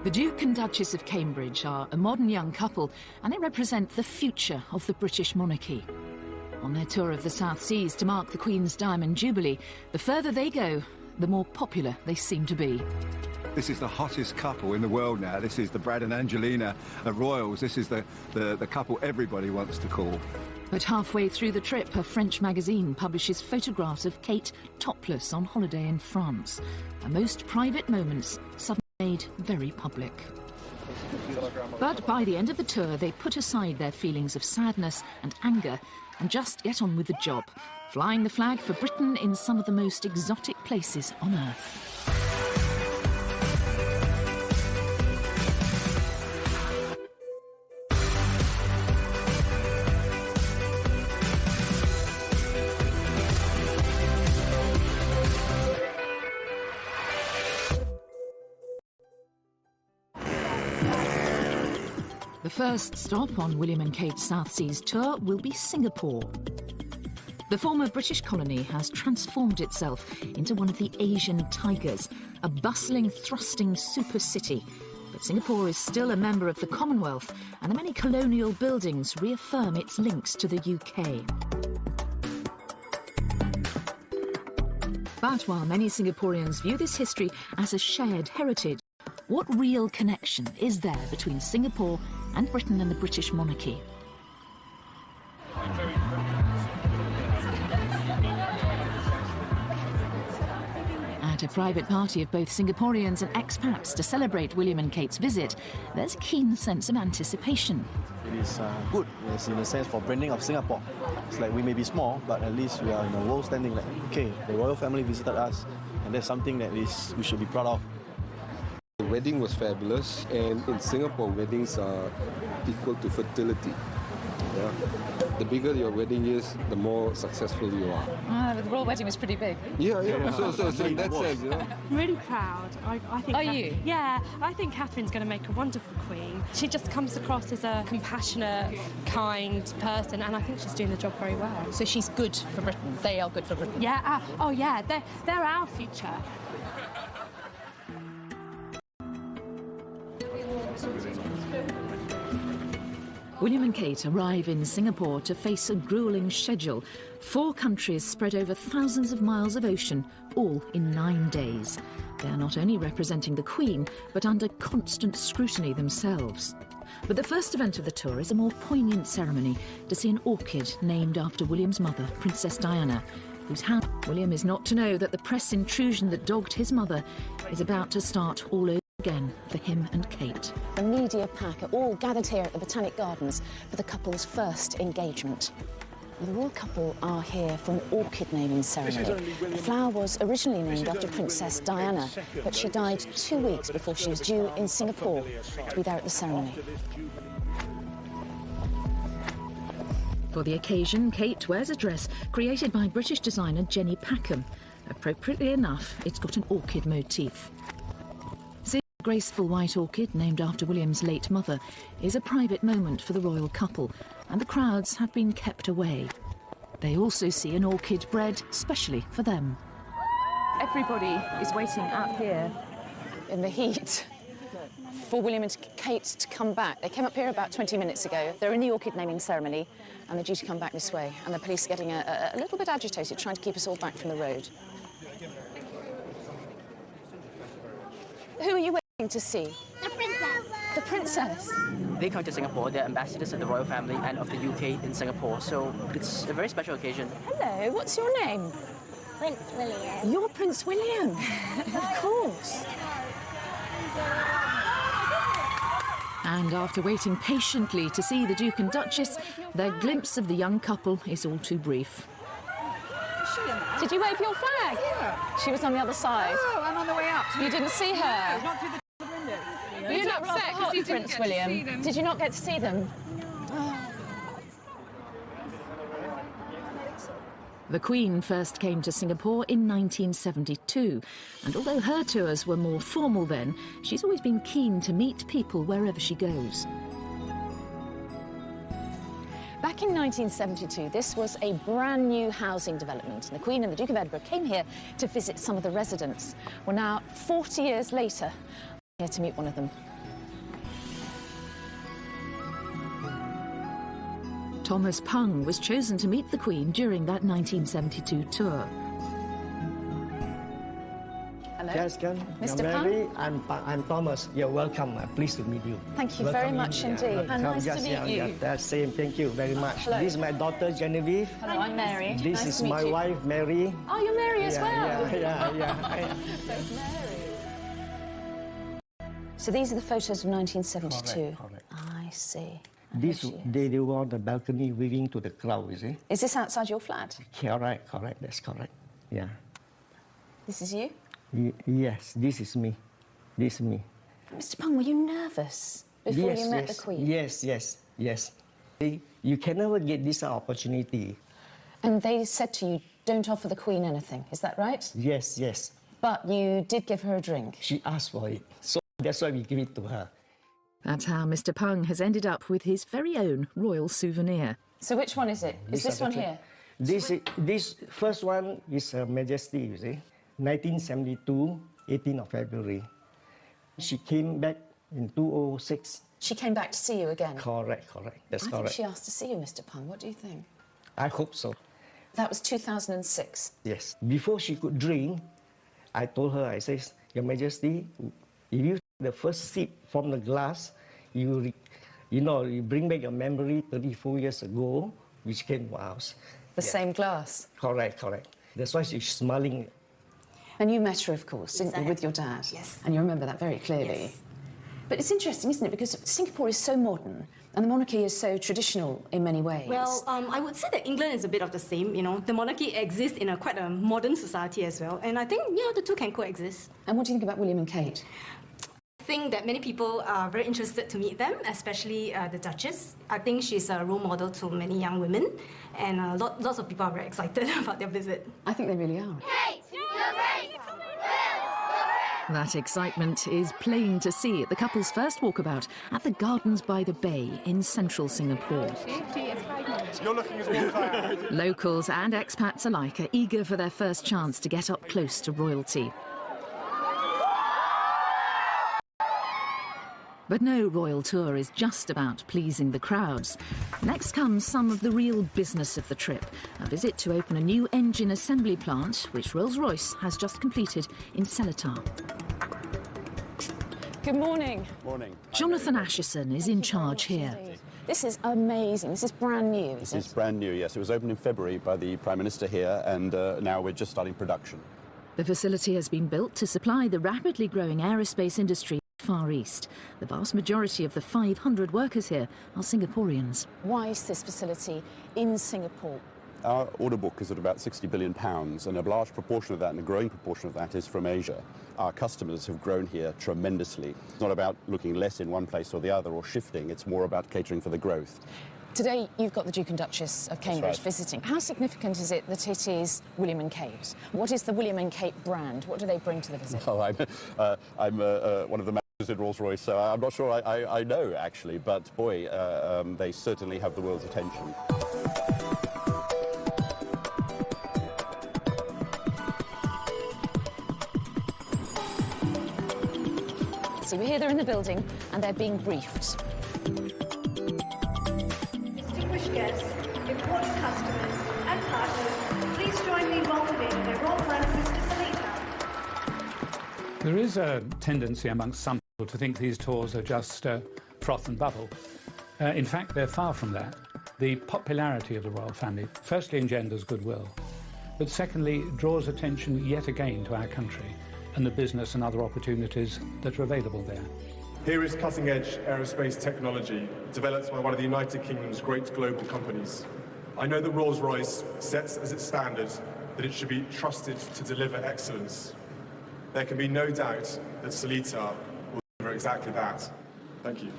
The Duke and Duchess of Cambridge are a modern young couple, and they represent the future of the British monarchy. On their tour of the South Seas to mark the Queen's Diamond Jubilee, the further they go, the more popular they seem to be. This is the hottest couple in the world now. This is the Brad and Angelina royals. This is the couple everybody wants to call. But halfway through the trip, a French magazine publishes photographs of Kate topless on holiday in France. Her most private moments suddenly made very public. But by the end of the tour, they put aside their feelings of sadness and anger and just get on with the job, flying the flag for Britain in some of the most exotic places on earth. The first stop on William and Kate's South Seas tour will be Singapore. The former British colony has transformed itself into one of the Asian tigers, a bustling, thrusting super city. But Singapore is still a member of the Commonwealth, and the many colonial buildings reaffirm its links to the UK. But while many Singaporeans view this history as a shared heritage, what real connection is there between Singapore and Britain and the British monarchy? At a private party of both Singaporeans and expats to celebrate William and Kate's visit, there's a keen sense of anticipation. It is good, yes, in a sense, for branding of Singapore. It's like we may be small, but at least we are in a world standing like, okay, the royal family visited us, and that's something that we should be proud of. The wedding was fabulous, and in Singapore, weddings are equal to fertility. Yeah. The bigger your wedding is, the more successful you are. The royal wedding was pretty big. Yeah. So in that sense, you know. I'm really proud. I think. Are you? Yeah, I think Catherine's going to make a wonderful queen. She just comes across as a compassionate, kind person, and I think she's doing the job very well. So she's good for Britain. They are good for Britain. Yeah. Oh, yeah. They're our future. William and Kate arrive in Singapore to face a gruelling schedule. 4 countries spread over thousands of miles of ocean, all in 9 days. They are not only representing the Queen, but under constant scrutiny themselves. But the first event of the tour is a more poignant ceremony to see an orchid named after William's mother, Princess Diana, whose house William is not to know that the press intrusion that dogged his mother is about to start all over again for him and Kate. The media pack are all gathered here at the Botanic Gardens for the couple's first engagement. The royal couple are here for an orchid naming ceremony. The flower was originally named after Princess Diana, but she died 2 weeks before she was due in Singapore to be there at the ceremony. For the occasion, Kate wears a dress created by British designer Jenny Packham. Appropriately enough, it's got an orchid motif. A graceful white orchid named after William's late mother is a private moment for the royal couple, and the crowds have been kept away. They also see an orchid bred specially for them. Everybody is waiting out here In the heat for William and Kate to come back. They came up here about 20 minutes ago. They're in the orchid naming ceremony, and they're due to come back this way. And the police are getting a little bit agitated, trying to keep us all back from the road. Who are you waiting to see? The princess. The princess? They come to Singapore, they're ambassadors of the royal family and of the UK in Singapore, so it's a very special occasion. Hello, what's your name? Prince William. You're Prince William. Of course. And after waiting patiently to see the Duke and Duchess, their glimpse of the young couple is all too brief. Did you wave your flag? Yeah. She was on the other side. Oh, I'm on the way up. You didn't see her? No, not through the windows. You look rather hot, Prince William. Did you not get to see them? The Queen first came to Singapore in 1972, and although her tours were more formal then, she's always been keen to meet people wherever she goes. Back in 1972, this was a brand new housing development, and the Queen and the Duke of Edinburgh came here to visit some of the residents. Well, now, 40 years later, I'm here to meet one of them. Thomas Pung was chosen to meet the Queen during that 1972 tour. Hello. Yes, Mr. Mary, I'm Thomas. You're welcome. I'm pleased to meet you. Thank you very much indeed. And nice to meet you. Yeah, that's same. Thank you very much. Hello. This is my daughter, Genevieve. Hello, I'm Mary. This nice is to meet my you. wife, Mary. Oh, you're Mary as well. Yeah. There's Mary. So these are the photos of 1972. Correct. I see. This they were on the balcony waving to the crowd, you see? Is this outside your flat? Correct. That's correct. Yeah. This is you? Yes, this is me. This is me. Mr. Pung, were you nervous before you met the Queen? Yes. You can never get this opportunity. And they said to you, don't offer the Queen anything, is that right? Yes. But you did give her a drink? She asked for it, so that's why we give it to her. That's how Mr. Pung has ended up with his very own royal souvenir. So which one is it? Is this one here? This first one is Her Majesty, you see. 1972, 18th of February. She came back in 2006. She came back to see you again? Correct. That's correct. I think she asked to see you, Mr. Pung. What do you think? I hope so. That was 2006? Yes. Before she could drink, I told her, I said, Your Majesty, if you take the first sip from the glass, you bring back a memory 34 years ago, which came to us. The same glass? Correct. That's why she's smiling. And you met her, of course, didn't you, with your dad? Yes. And you remember that very clearly. Yes. But it's interesting, isn't it? Because Singapore is so modern and the monarchy is so traditional in many ways. Well, I would say that England is a bit of the same. The monarchy exists in quite a modern society as well. And I think, the two can coexist. And what do you think about William and Kate? I think that many people are very interested to meet them, especially the Duchess. I think she's a role model to many young women. And lots of people are very excited about their visit. I think they really are. Kate, you're great! That excitement is plain to see at the couple's first walkabout at the Gardens by the Bay in central Singapore. You're looking as well. Locals and expats alike are eager for their first chance to get up close to royalty. But no royal tour is just about pleasing the crowds. Next comes some of the real business of the trip, a visit to open a new engine assembly plant, which Rolls-Royce has just completed in Seletar. Good morning. Morning. Jonathan Asherson is in charge here. This is amazing. This is brand new, This is brand new, yes. It was opened in February by the Prime Minister here, and now we're just starting production. The facility has been built to supply the rapidly growing aerospace industry Far East. The vast majority of the 500 workers here are Singaporeans. Why is this facility in Singapore? Our order book is at about £60 billion, and a large proportion of that, and a growing proportion of that, is from Asia. Our customers have grown here tremendously. It's not about looking less in one place or the other or shifting, it's more about catering for the growth. Today, you've got the Duke and Duchess of Cambridge right. visiting. How significant is it that it is William and Kate? What is the William and Kate brand? What do they bring to the visit? Oh, I'm one of the managers at Rolls-Royce, so I'm not sure I know, actually, but boy, they certainly have the world's attention. So we're here, they're in the building, and they're being briefed. Distinguished guests, important customers and partners, please join me in welcoming their Royal Highness Mr. Seletar. There is a tendency amongst some people to think these tours are just froth and bubble. In fact, they're far from that. The popularity of the royal family firstly engenders goodwill, but secondly draws attention yet again to our country and the business and other opportunities that are available there. Here is cutting-edge aerospace technology developed by one of the United Kingdom's great global companies. I know that Rolls-Royce sets as its standard that it should be trusted to deliver excellence. There can be no doubt that Seletar will deliver exactly that. Thank you.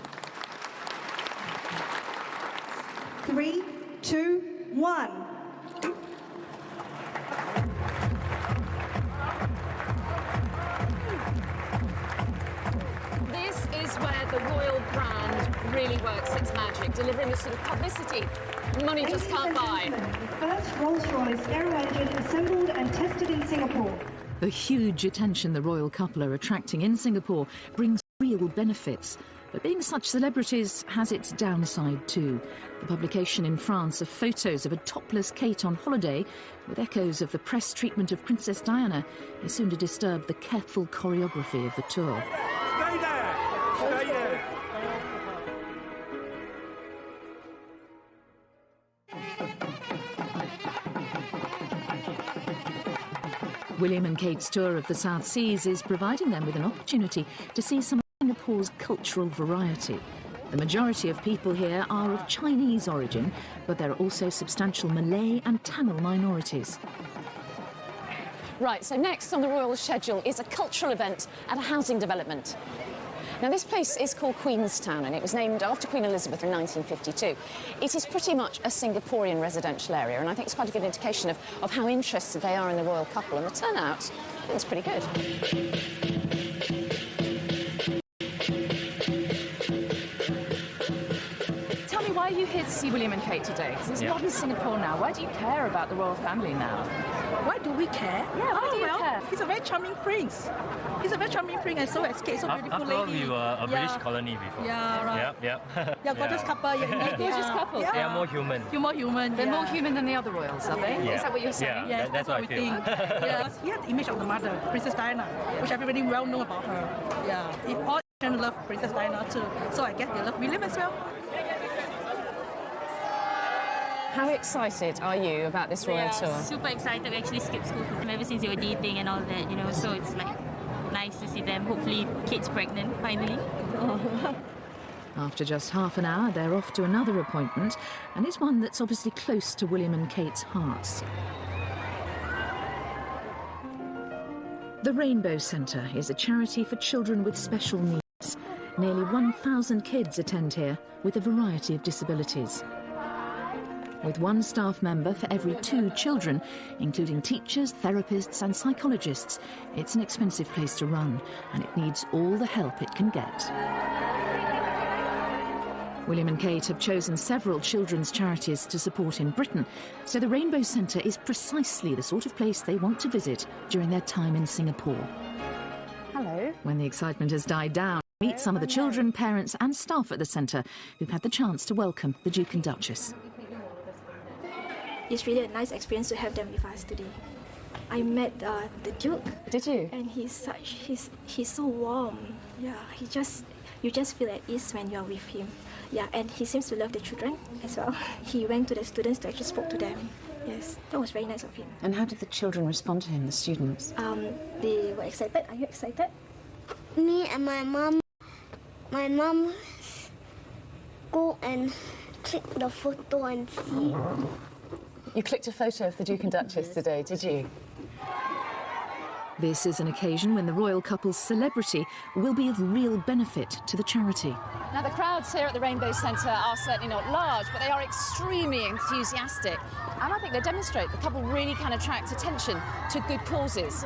3, 2, 1. This is where the royal brand really works its magic, delivering the sort of publicity money just can't buy. The first Rolls-Royce aero engine assembled and tested in Singapore. The huge attention the royal couple are attracting in Singapore brings real benefits. But being such celebrities has its downside too. The publication in France of photos of a topless Kate on holiday, with echoes of the press treatment of Princess Diana, is soon to disturb the careful choreography of the tour. Stay there! Stay there! William and Kate's tour of the South Seas is providing them with an opportunity to see some of Singapore's cultural variety. The majority of people here are of Chinese origin, but there are also substantial Malay and Tamil minorities. Right, so next on the royal schedule is a cultural event at a housing development. Now, this place is called Queenstown, and it was named after Queen Elizabeth in 1952. It is pretty much a Singaporean residential area, and I think it's quite a good indication of how interested they are in the royal couple, and the turnout is pretty good. Tell me, why are you here to see William and Kate today? Because it's modern Singapore now. Why do you care about the royal family now? Why do we care? Yeah, why do you care? He's a very charming prince. He's a very charming prince and so escaped, so beautiful After all, lady. we were a British colony before. Yeah, right. Yeah. Yeah, gorgeous couple. Yeah, gorgeous couple. They are more human. You're more human. They're more human than the other royals, are they? Yeah. Is that what you're saying? Yeah, Yes, that's what I we feel. think. Yes, he had the image of the mother, Princess Diana, which everybody well know about her. Yeah, if all Asians love Princess Diana too, so I guess they love William as well. How excited are you about this royal tour? Super excited. We actually skipped school for them ever since they were dating and all that, you know, so it's like nice to see them. Hopefully Kate's pregnant finally. After just half an hour, they're off to another appointment, and it's one that's obviously close to William and Kate's hearts. The Rainbow Centre is a charity for children with special needs. Nearly 1,000 kids attend here with a variety of disabilities. With one staff member for every 2 children, including teachers, therapists and psychologists, it's an expensive place to run, and it needs all the help it can get. William and Kate have chosen several children's charities to support in Britain, so the Rainbow Centre is precisely the sort of place they want to visit during their time in Singapore. Hello. When the excitement has died down, meet some of the children, parents and staff at the centre who've had the chance to welcome the Duke and Duchess. It's really a nice experience to have them with us today. I met the Duke. Did you? And he's so warm. Yeah, you just feel at ease when you're with him. Yeah, and he seems to love the children as well. He went to the students to actually spoke to them. Yes, that was very nice of him. And how did the children respond to him, the students? They were excited. Are you excited? Me and my mom go and click the photo and see. You clicked a photo of the Duke and Duchess today, did you? This is an occasion when the royal couple's celebrity will be of real benefit to the charity. Now, the crowds here at the Rainbow Centre are certainly not large, but they are extremely enthusiastic. And I think they demonstrate the couple really can attract attention to good causes.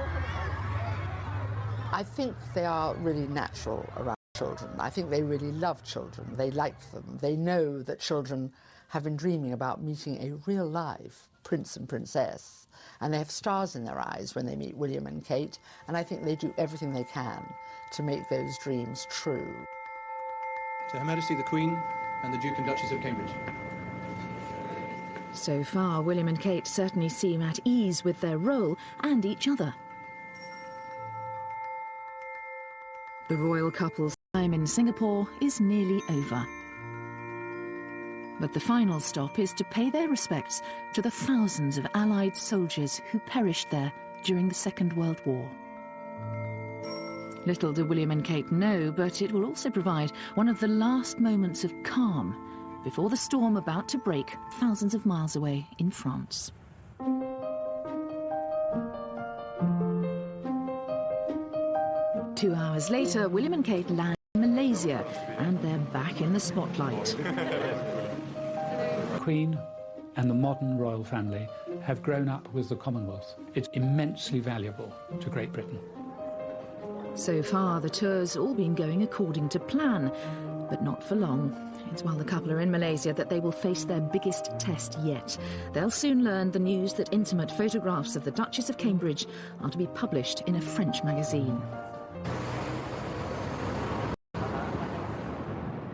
I think they are really natural around children. I think they really love children. They like them. They know that children have been dreaming about meeting a real life prince and princess, and they have stars in their eyes when they meet William and Kate, and I think they do everything they can to make those dreams true. To Her Majesty the Queen and the Duke and Duchess of Cambridge. So far, William and Kate certainly seem at ease with their role and each other. The royal couple's time in Singapore is nearly over. But the final stop is to pay their respects to the thousands of Allied soldiers who perished there during the Second World War. Little do William and Kate know, but it will also provide one of the last moments of calm before the storm about to break thousands of miles away in France. 2 hours later, William and Kate land in Malaysia, and they're back in the spotlight. The Queen and the modern royal family have grown up with the Commonwealth. It's immensely valuable to Great Britain. So far, the tour's all been going according to plan, but not for long. It's while the couple are in Malaysia that they will face their biggest test yet. They'll soon learn the news that intimate photographs of the Duchess of Cambridge are to be published in a French magazine.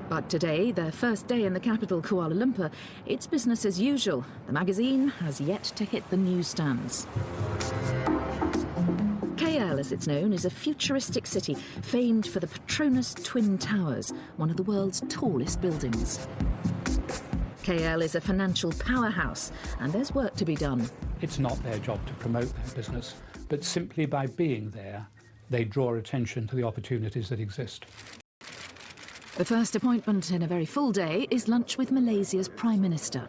But today, their first day in the capital, Kuala Lumpur, it's business as usual. The magazine has yet to hit the newsstands. KL, as it's known, is a futuristic city famed for the Petronas Twin Towers, one of the world's tallest buildings. KL is a financial powerhouse, and there's work to be done. It's not their job to promote their business, but simply by being there, they draw attention to the opportunities that exist. The first appointment in a very full day is lunch with Malaysia's Prime Minister.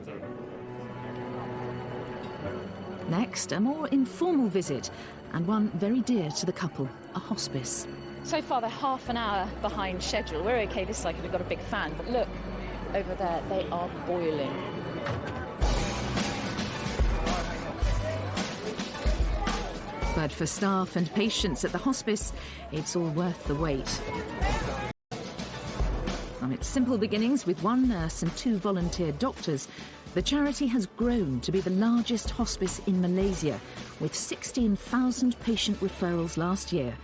Next, a more informal visit, and one very dear to the couple, a hospice. So far, they're half an hour behind schedule. We're OK this side because we've got a big fan, but look, over there, they are boiling. But for staff and patients at the hospice, it's all worth the wait. From its simple beginnings with one nurse and 2 volunteer doctors, the charity has grown to be the largest hospice in Malaysia, with 16,000 patient referrals last year.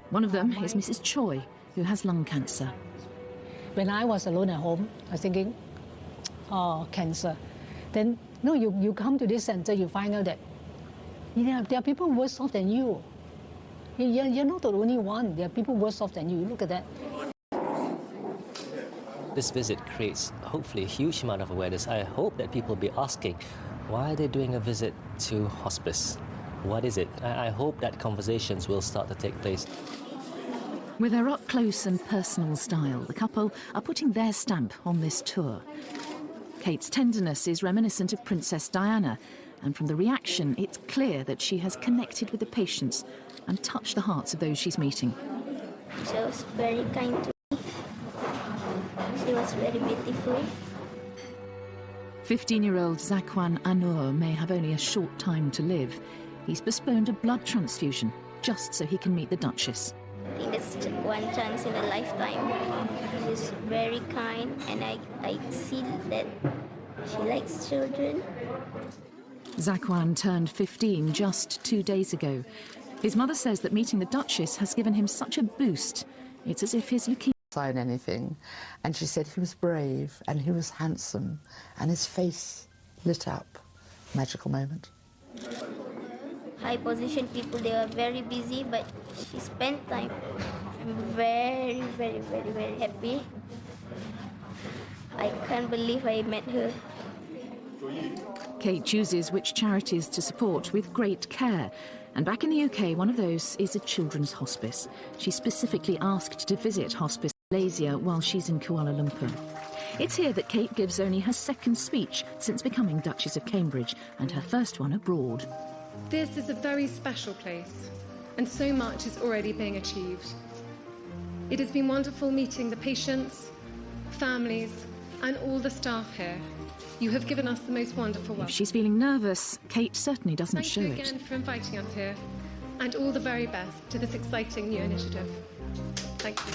One of them is Mrs. Choi, who has lung cancer. When I was alone at home, I was thinking, oh, cancer. Then, no, you come to this centre, you find out that there are people worse off than you. You're not the only one. There are people worse off than you. Look at that. This visit creates, hopefully, a huge amount of awareness. I hope that people will be asking, why are they doing a visit to hospice? What is it? I hope that conversations will start to take place. With their up-close and personal style, the couple are putting their stamp on this tour. Kate's tenderness is reminiscent of Princess Diana, and from the reaction, it's clear that she has connected with the patients and touched the hearts of those she's meeting. She was very kind to me. She was very beautiful. 15-year-old Zakwan Anur may have only a short time to live. He's postponed a blood transfusion just so he can meet the Duchess. I think that's one chance in a lifetime. She's very kind, and I see that she likes children. Zakwan turned 15 just 2 days ago. His mother says that meeting the Duchess has given him such a boost. It's as if his leukemia... Sign anything. And she said he was brave and he was handsome and his face lit up. Magical moment. High position people, they are very busy, but she spent time. I'm very, very, very, very happy. I can't believe I met her. Kate chooses which charities to support with great care. And back in the UK, one of those is a children's hospice. She specifically asked to visit Hospice Malaysia while she's in Kuala Lumpur. It's here that Kate gives only her second speech since becoming Duchess of Cambridge, and her first one abroad. This is a very special place, and so much is already being achieved. It has been wonderful meeting the patients, families, and all the staff here. You have given us the most wonderful welcome. If she's feeling nervous, Kate certainly doesn't show it. Thank you again for inviting us here, and all the very best to this exciting new initiative. Thank you.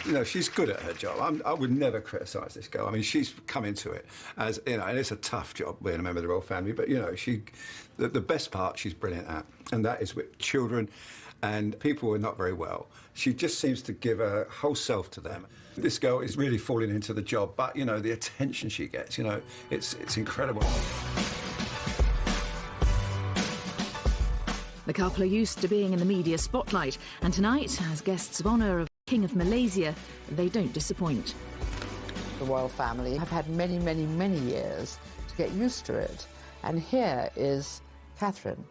You know, she's good at her job. I would never criticise this girl. I mean, she's come into it as, you know, and it's a tough job being a member of the royal family, but, you know, the best part she's brilliant at, and that is with children and people who are not very well. She just seems to give her whole self to them. This girl is really falling into the job, but, you know, the attention she gets, you know, it's incredible. The couple are used to being in the media spotlight, and tonight, as guests of honour of King of Malaysia, they don't disappoint. The royal family have had many, many, many years to get used to it. And here is Catherine,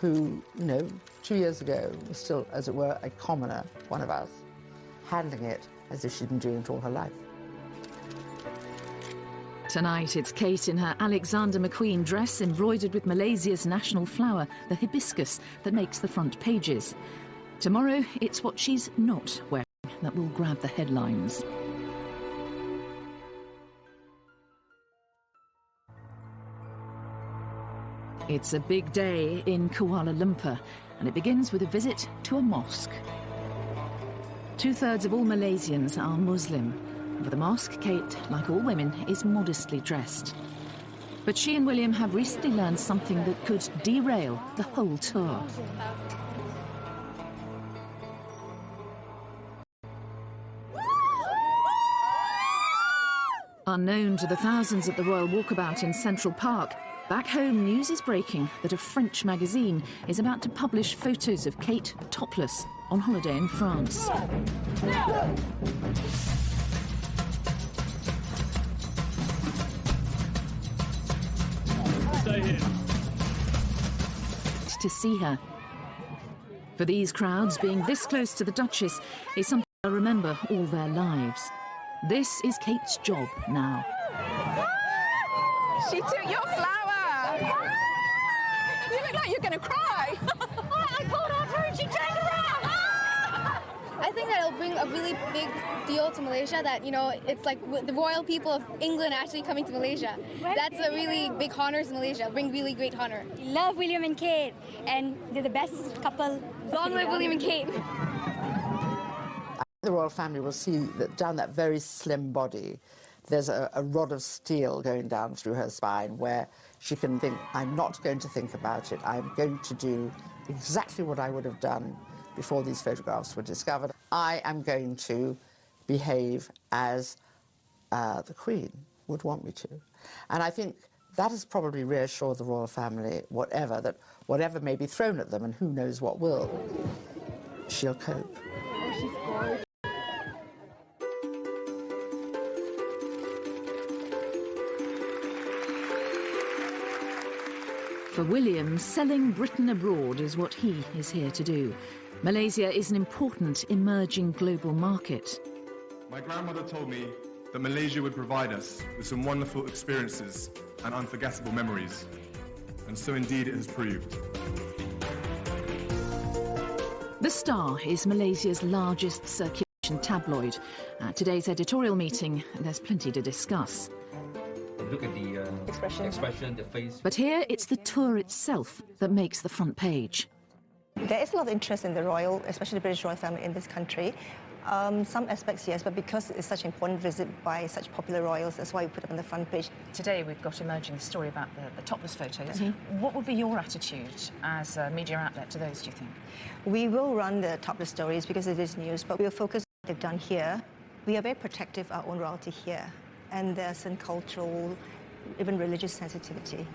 who, you know, 2 years ago was still, as it were, a commoner, one of us, handling it as if she'd been doing it all her life. Tonight, it's Kate in her Alexander McQueen dress embroidered with Malaysia's national flower, the hibiscus, that makes the front pages. Tomorrow, it's what she's not wearing that will grab the headlines. It's a big day in Kuala Lumpur, and it begins with a visit to a mosque. 2/3 of all Malaysians are Muslim. For the mosque, Kate, like all women, is modestly dressed. But she and William have recently learned something that could derail the whole tour. Unknown to the thousands at the Royal Walkabout in Central Park, back home news is breaking that a French magazine is about to publish photos of Kate topless on holiday in France. Stay here. To see her. For these crowds, being this close to the Duchess is something they'll remember all their lives. This is Kate's job now. She took your flower! You look like you're going to cry! I called out her and she turned around! I think that it'll bring a really big deal to Malaysia, that, you know, it's like the royal people of England actually coming to Malaysia. That's a really big honor to Malaysia, bring really great honor. We love William and Kate, and they're the best couple. Long live William and Kate. The royal family will see that down that very slim body, there's a rod of steel going down through her spine where she can think, I'm not going to think about it. I'm going to do exactly what I would have done before these photographs were discovered. I am going to behave as the Queen would want me to. And I think that has probably reassured the royal family, whatever may be thrown at them, and who knows what will, she'll cope. Oh, she's gorgeous. For William, selling Britain abroad is what he is here to do. Malaysia is an important emerging global market. My grandmother told me that Malaysia would provide us with some wonderful experiences and unforgettable memories. And so indeed it has proved. The Star is Malaysia's largest circulation tabloid. At today's editorial meeting, there's plenty to discuss. Look at the expression, the face. But here, it's the tour itself that makes the front page. There is a lot of interest in the royal, especially the British royal family in this country. Some aspects, yes, but because it's such an important visit by such popular royals, that's why we put it on the front page. Today we've got emerging the story about the topless photos. What would be your attitude as a media outlet to those, do you think? We will run the topless stories because it is news, but we'll focus on what they've done here. We are very protective of our own royalty here, and there's some cultural, even religious sensitivity.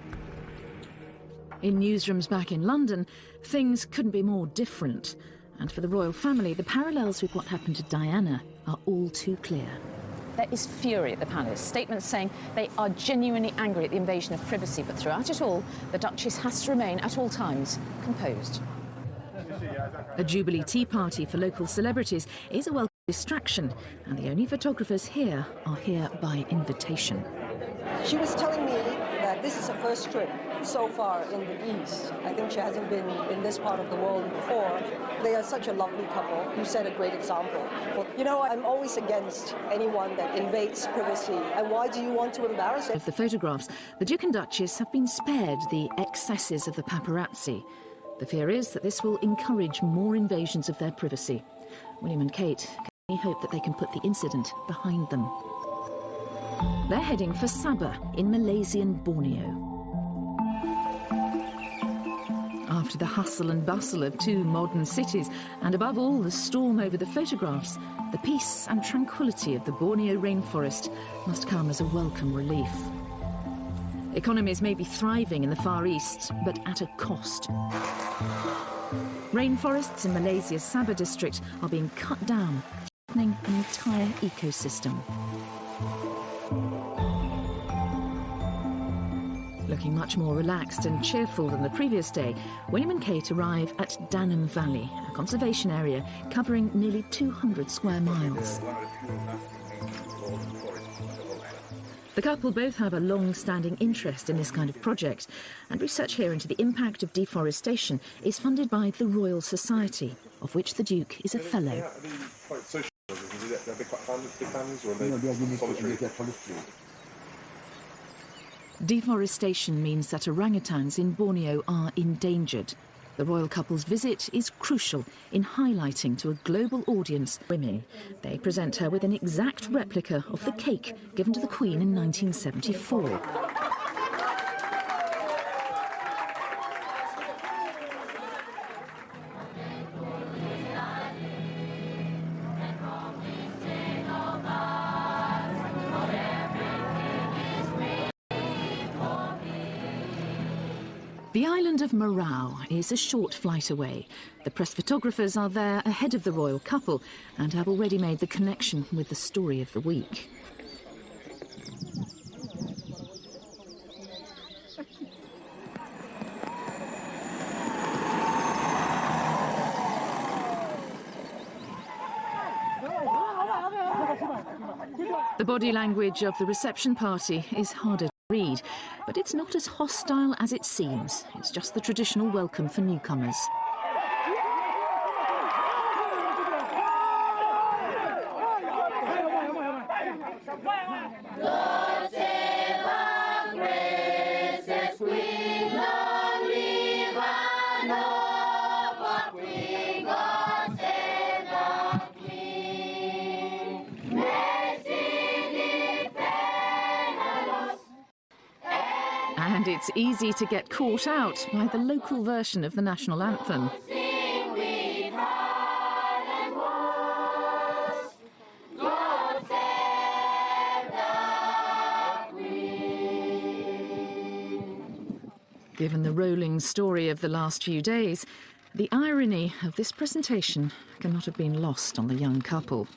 In newsrooms back in London, things couldn't be more different. And for the royal family, the parallels with what happened to Diana are all too clear. There is fury at the palace, statements saying they are genuinely angry at the invasion of privacy, but throughout it all, the Duchess has to remain at all times composed. A Jubilee tea party for local celebrities is a welcome distraction, and the only photographers here are here by invitation. She was telling me that this is her first trip so far in the East. I think she hasn't been in this part of the world before. They are such a lovely couple. You set a great example. But, you know, I'm always against anyone that invades privacy. And why do you want to embarrass it? Of the photographs, the Duke and Duchess have been spared the excesses of the paparazzi. The fear is that this will encourage more invasions of their privacy. William and Kate can only hope that they can put the incident behind them. They're heading for Sabah in Malaysian Borneo. After the hustle and bustle of two modern cities, and above all the storm over the photographs, the peace and tranquility of the Borneo rainforest must come as a welcome relief. Economies may be thriving in the Far East, but at a cost. Rainforests in Malaysia's Sabah district are being cut down, threatening an entire ecosystem. Looking much more relaxed and cheerful than the previous day, William and Kate arrive at Danam Valley, a conservation area covering nearly 200 square miles. The couple both have a long-standing interest in this kind of project, and research here into the impact of deforestation is funded by the Royal Society, of which the Duke is a fellow. Deforestation means that orangutans in Borneo are endangered. The royal couple's visit is crucial in highlighting to a global audience women. They present her with an exact replica of the cake given to the Queen in 1974. The island of Marau is a short flight away. The press photographers are there ahead of the royal couple and have already made the connection with the story of the week. The body language of the reception party is harder to read, but it's not as hostile as it seems. It's just the traditional welcome for newcomers. And it's easy to get caught out by the local version of the national anthem. Given the rolling story of the last few days, the irony of this presentation cannot have been lost on the young couple.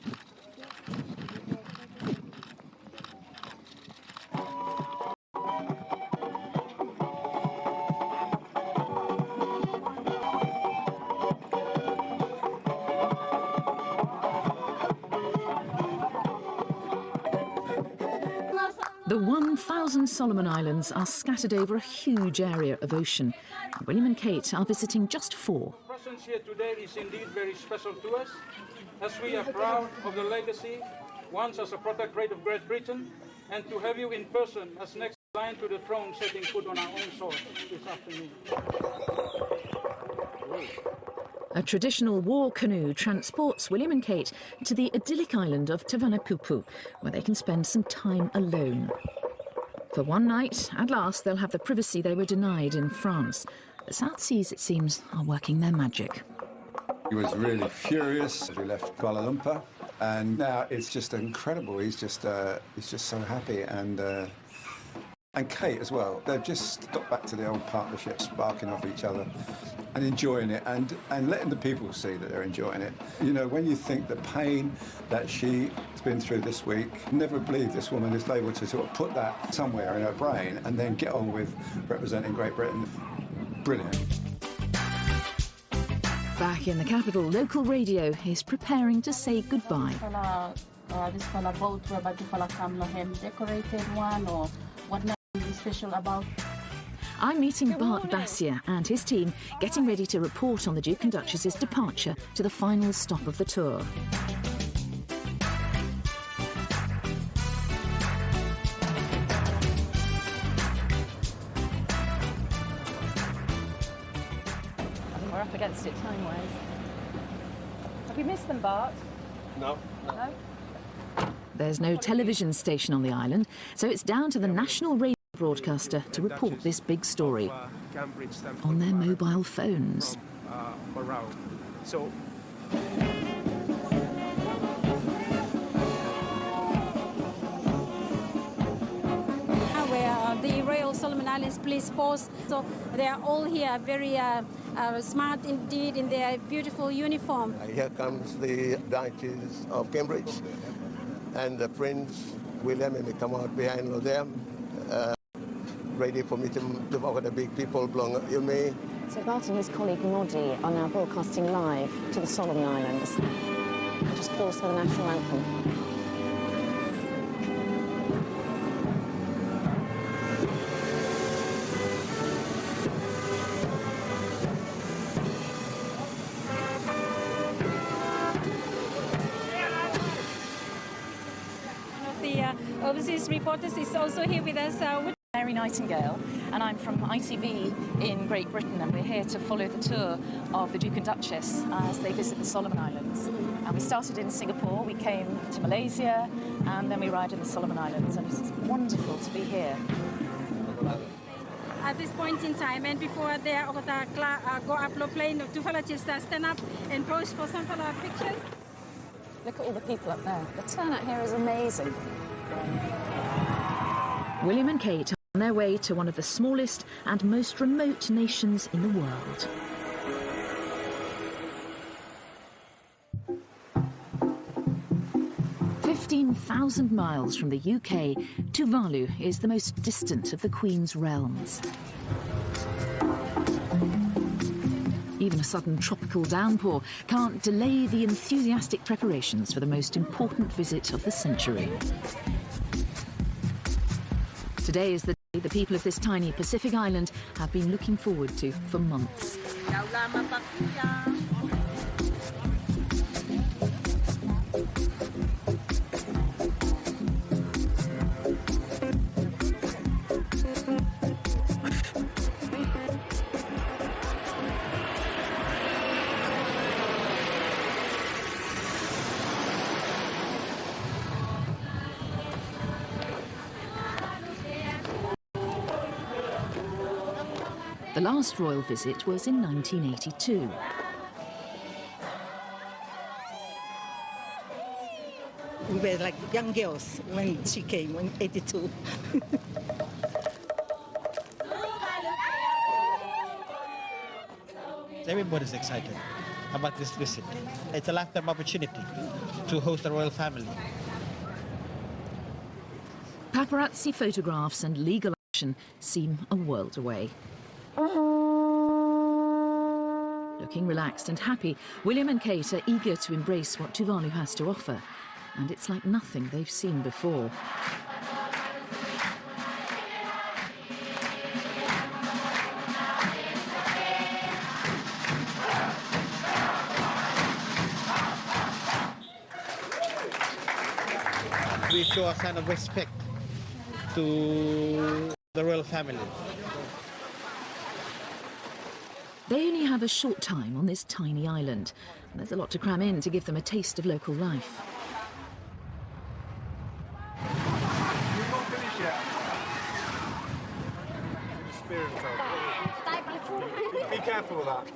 The 1,000 Solomon Islands are scattered over a huge area of ocean. William and Kate are visiting just 4. Our presence here today is indeed very special to us, as we are proud of the legacy, once as a protectorate of Great Britain, and to have you in person as next in line to the throne setting foot on our own soil this afternoon. A traditional war canoe transports William and Kate to the idyllic island of Tavanapupu, where they can spend some time alone. For one night, at last, they'll have the privacy they were denied in France. The South Seas, it seems, are working their magic. He was really furious as we left Kuala Lumpur, and now it's just incredible. He's just so happy, and Kate as well. They've just got back to the old partnership, sparking off each other and enjoying it, and letting the people see that they're enjoying it. You know, when you think the pain that she's been through this week, never believe this woman is able to sort of put that somewhere in her brain and then get on with representing Great Britain. Brilliant. Back in the capital, local radio is preparing to say goodbye. This fella boat where the fella come him decorated one, or what is special about? I'm meeting Bart Bassier and his team, getting ready to report on the Duke and Duchess's departure to the final stop of the tour. We're up against it time-wise. Have you missed them, Bart? No. No? There's no television station on the island, so it's down to the national radio broadcaster to report this big story on their mobile phones. So where the Royal Solomon Islands Police Force, so they are all here very smart indeed in their beautiful uniform. Here comes the Duchess of Cambridge and the Prince William, and they come out behind them, ready for me to walk with the big people along Ilme. So Bart and his colleague Noddy are now broadcasting live to the Solomon Islands. Just pause for the national anthem. Overseas reporters is also here with us. Mary Nightingale, and I'm from ITV in Great Britain, and we're here to follow the tour of the Duke and Duchess as they visit the Solomon Islands. And we started in Singapore, we came to Malaysia, and then we arrived in the Solomon Islands, and it's wonderful to be here. At this point in time, and before they go upload plane, two fellas just stand up and pose for some pictures. Look at all the people up there. The turnout here is amazing. William and Kate on their way to one of the smallest and most remote nations in the world. "15,000 miles from the UK, Tuvalu is the most distant of the Queen's realms. Even a sudden tropical downpour can't delay the enthusiastic preparations for the most important visit of the century. Today is the day the people of this tiny Pacific island have been looking forward to for months. The last royal visit was in 1982. We were like young girls when she came in 82. Everybody's excited about this visit. It's a lifetime opportunity to host the royal family. Paparazzi photographs and legal action seem a world away. Looking relaxed and happy, William and Kate are eager to embrace what Tuvalu has to offer. And it's like nothing they've seen before. We show a sign of respect to the royal family. They only have a short time on this tiny island. There's a lot to cram in to give them a taste of local life. Be careful of that.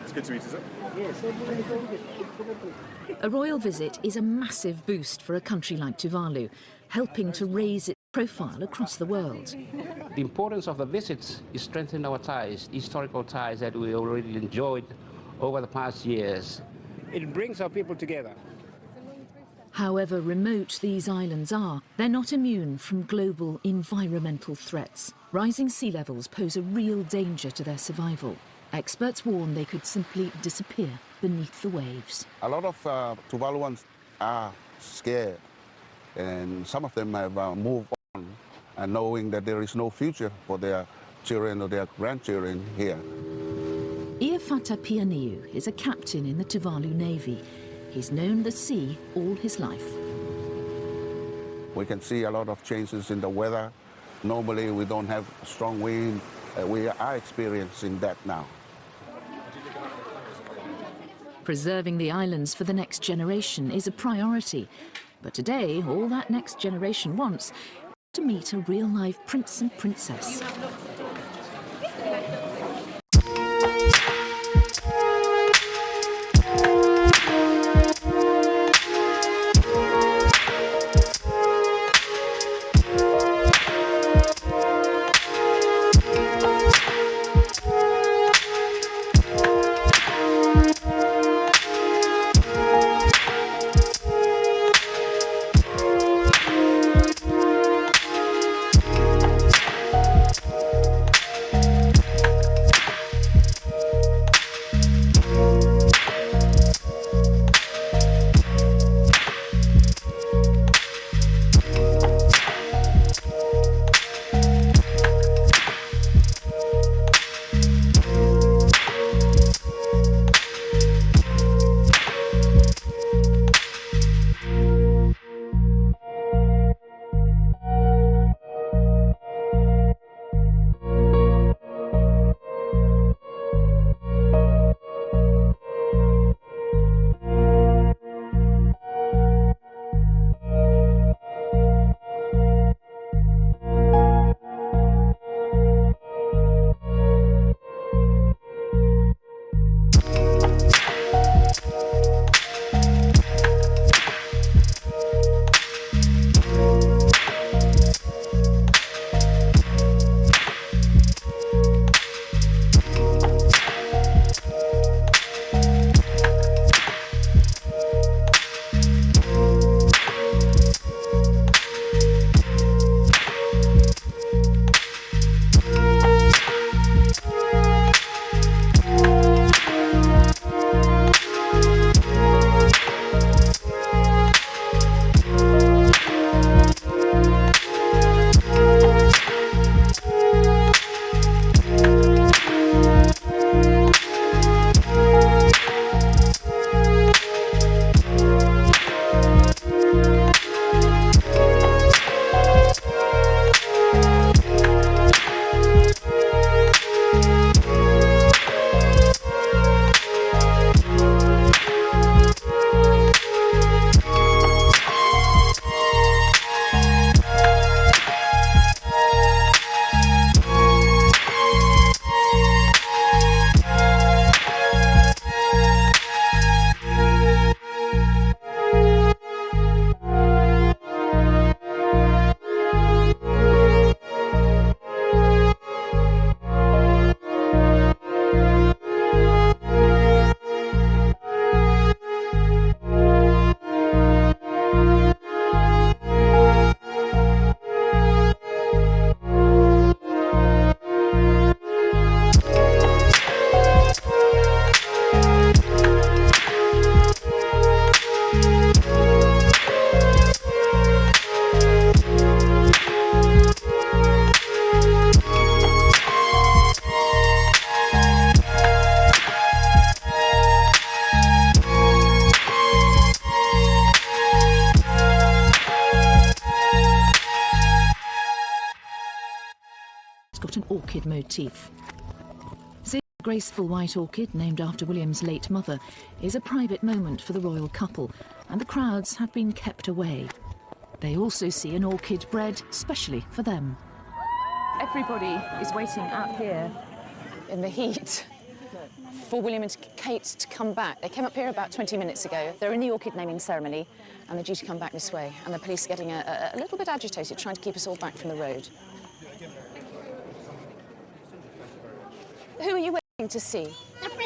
It's good to eat, is it? Yes. A royal visit is a massive boost for a country like Tuvalu, helping to raise its profile across the world. The importance of the visits is strengthening our ties, historical ties that we already enjoyed over the past years. It brings our people together. However remote these islands are, they're not immune from global environmental threats. Rising sea levels pose a real danger to their survival. Experts warn they could simply disappear beneath the waves. A lot of Tuvaluans are scared, and some of them have moved on, and knowing that there is no future for their children or their grandchildren here. Iafata Pianiu is a captain in the Tuvalu Navy. He's known the sea all his life. We can see a lot of changes in the weather. Normally we don't have strong wind. We are experiencing that now. Preserving the islands for the next generation is a priority. But today, all that next generation wants is to meet a real-life prince and princess. orchid motif. The graceful white orchid, named after William's late mother, is a private moment for the royal couple, and the crowds have been kept away. They also see an orchid bred specially for them. Everybody is waiting out here in the heat for William and Kate to come back. They came up here about 20 minutes ago. They're in the orchid naming ceremony and they're due to come back this way. And the police are getting a little bit agitated, trying to keep us all back from the road. Who are you waiting to see?